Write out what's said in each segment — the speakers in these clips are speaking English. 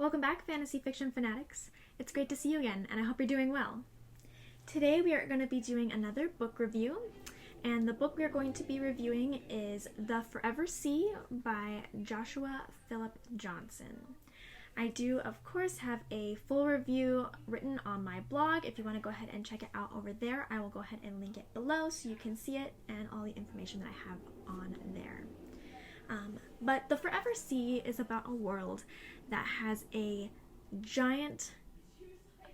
Welcome back, Fantasy Fiction Fanatics. It's great to see you again, and I hope you're doing well. Today we are going to be doing another book review, and the book we are going to be reviewing is The Forever Sea by Joshua Phillip Johnson. I do, of course, have a full review written on my blog. If you want to go ahead and check it out over there, I will go ahead and link it below so you can see it and all the information that I have on there. But The Forever Sea is about a world that has a giant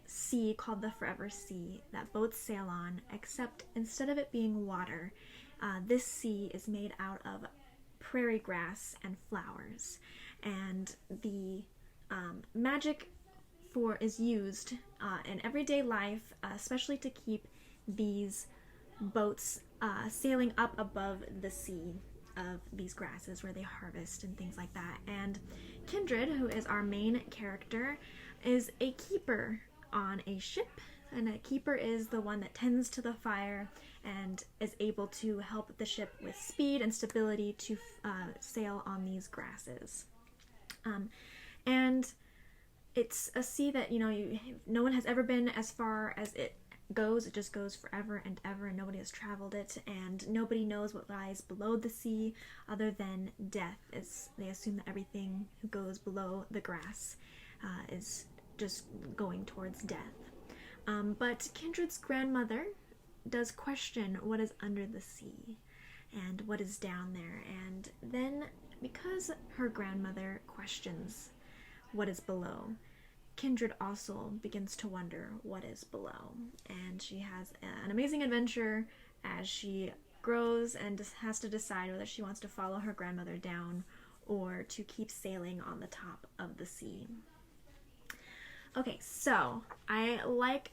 sea called the Forever Sea that boats sail on, except instead of it being water, this sea is made out of prairie grass and flowers. And the magic is used in everyday life, especially to keep these boats sailing up above the sea of these grasses where they harvest and things like that. And Kindred, who is our main character, is a keeper on a ship, and a keeper is the one that tends to the fire and is able to help the ship with speed and stability to sail on these grasses. And it's a sea that, no one has ever been as far as it goes. It just goes forever and ever, and nobody has traveled it, and nobody knows what lies below the sea other than death. They assume that everything who goes below the grass is just going towards death. But Kindred's grandmother does question what is under the sea and what is down there, and then because her grandmother questions what is below, Kindred also begins to wonder what is below, and she has an amazing adventure as she grows and has to decide whether she wants to follow her grandmother down or to keep sailing on the top of the sea. Okay, so I like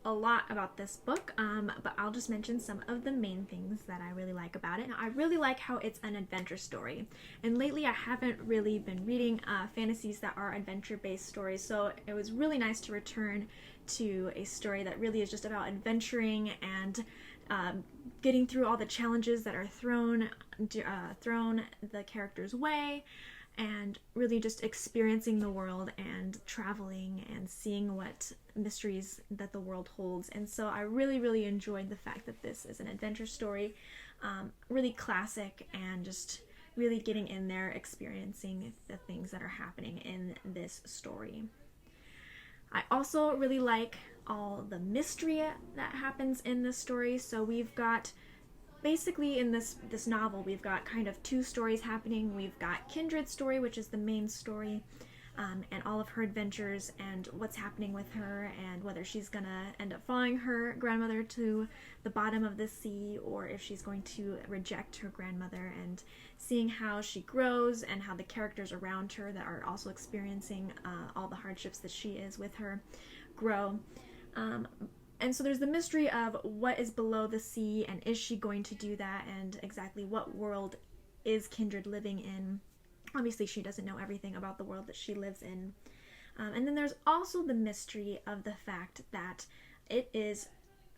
a lot about this book, but I'll just mention some of the main things that I really like about it. Now, I really like how it's an adventure story, and lately I haven't really been reading fantasies that are adventure-based stories, so it was really nice to return to a story that really is just about adventuring and getting through all the challenges that are thrown the character's way, and really just experiencing the world and traveling and seeing what mysteries that the world holds. And so I really, really enjoyed the fact that this is an adventure story, really classic, and just really getting in there, experiencing the things that are happening in this story. I also really like all the mystery that happens in this story. So we've got basically in this novel, we've got kind of two stories happening. We've got Kindred's story, which is the main story, and all of her adventures and what's happening with her and whether she's gonna end up following her grandmother to the bottom of the sea or if she's going to reject her grandmother, and seeing how she grows and how the characters around her that are also experiencing all the hardships that she is with her grow. And so there's the mystery of what is below the sea, and is she going to do that, and exactly what world is Kindred living in. Obviously she doesn't know everything about the world that she lives in. And then there's also the mystery of the fact that it is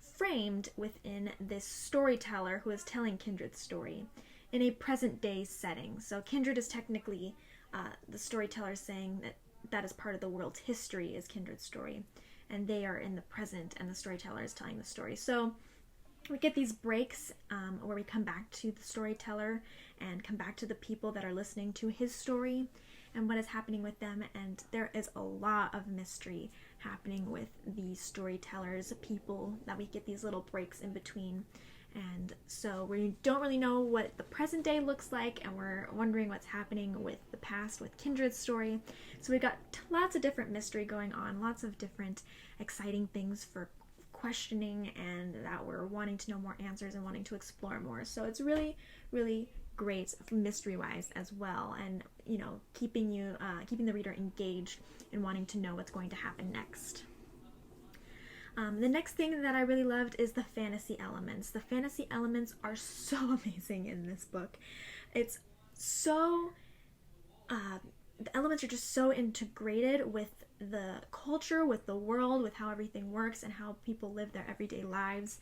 framed within this storyteller who is telling Kindred's story in a present day setting. So Kindred is technically the storyteller, saying that is part of the world's history is Kindred's story, and they are in the present and the storyteller is telling the story. So we get these breaks where we come back to the storyteller and come back to the people that are listening to his story and what is happening with them, and there is a lot of mystery happening with the storyteller's people that we get these little breaks in between. And so we don't really know what the present day looks like, and we're wondering what's happening with the past with Kindred's story. So we got lots of different mystery going on, lots of different exciting things for questioning, and that we're wanting to know more answers and wanting to explore more. So it's really, really great mystery-wise as well, and keeping the reader engaged and wanting to know what's going to happen next. The next thing that I really loved is the fantasy elements. The fantasy elements are so amazing in this book. It's so, the elements are just so integrated with the culture, with the world, with how everything works and how people live their everyday lives.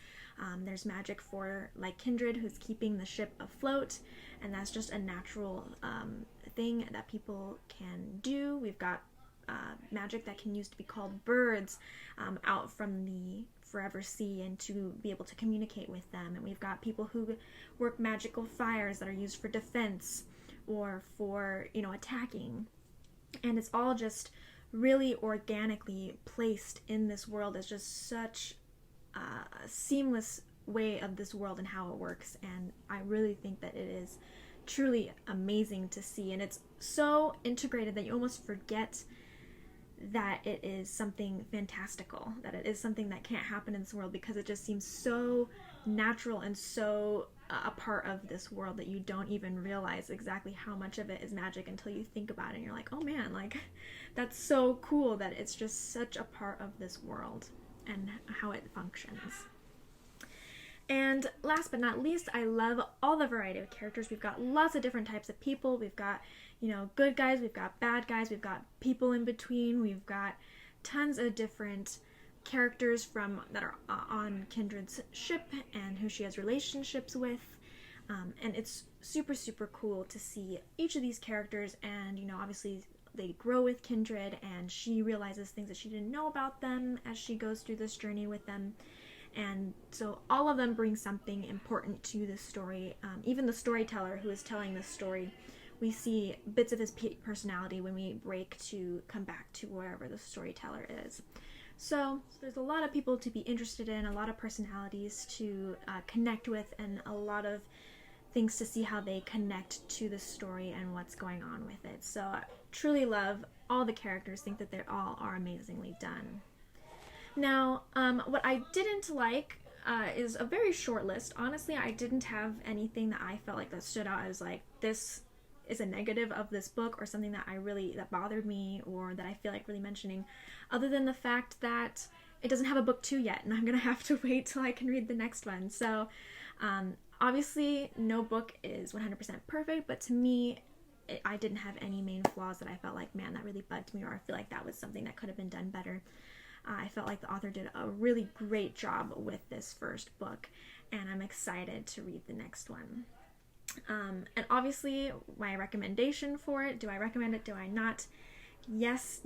There's magic for, like, Kindred, who's keeping the ship afloat, and that's just a natural thing that people can do. We've got magic that can use to be called birds out from the forever sea and to be able to communicate with them. And we've got people who work magical fires that are used for defense or for, attacking. And it's all just really organically placed in this world as just such a seamless way of this world and how it works. And I really think that it is truly amazing to see. And it's so integrated that you almost forget that it is something fantastical, that it is something that can't happen in this world, because it just seems so natural and so a part of this world that you don't even realize exactly how much of it is magic until you think about it and you're like, oh man, like that's so cool that it's just such a part of this world and how it functions. And last but not least, I love all the variety of characters. We've got lots of different types of people. We've got, good guys, we've got bad guys, we've got people in between, we've got tons of different characters that are on Kindred's ship and who she has relationships with. And it's super, super cool to see each of these characters, and, obviously they grow with Kindred and she realizes things that she didn't know about them as she goes through this journey with them. And so all of them bring something important to the story. Even the storyteller who is telling this story, we see bits of his personality when we break to come back to wherever the storyteller is. So there's a lot of people to be interested in, a lot of personalities to connect with, and a lot of things to see how they connect to the story and what's going on with it. So I truly love all the characters, think that they all are amazingly done. Now, what I didn't like is a very short list. Honestly, I didn't have anything that I felt like that stood out as like, this is a negative of this book, or something that bothered me, or that I feel like really mentioning, other than the fact that it doesn't have a book 2 yet, and I'm gonna have to wait till I can read the next one. So, obviously, no book is 100% perfect, but to me, I didn't have any main flaws that I felt like, man, that really bugged me, or I feel like that was something that could have been done better. I felt like the author did a really great job with this first book, and I'm excited to read the next one. And obviously, my recommendation for it, do I recommend it, do I not? Yes,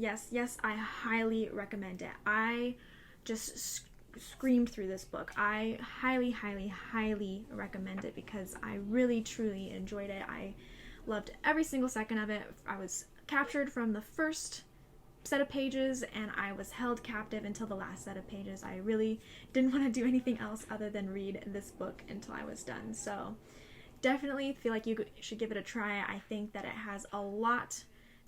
I highly recommend it. I just screamed through this book. I highly, highly, highly recommend it because I really, truly enjoyed it. I loved every single second of it. I was captured from the first set of pages, and I was held captive until the last set of pages. I really didn't want to do anything else other than read this book until I was done. So definitely feel like you should give it a try. I think that it has a lot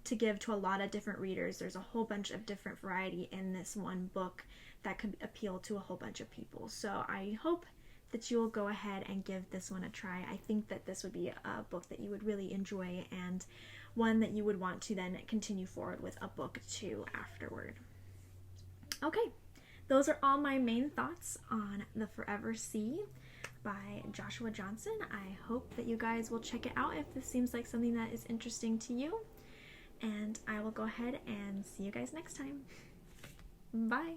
to give to a lot of different readers. There's a whole bunch of different variety in this one book that could appeal to a whole bunch of people. So I hope that you'll go ahead and give this one a try. I think that this would be a book that you would really enjoy, and one that you would want to then continue forward with a book 2 afterward. Okay, those are all my main thoughts on The Forever Sea by Joshua Johnson. I hope that you guys will check it out if this seems like something that is interesting to you. And I will go ahead and see you guys next time. Bye!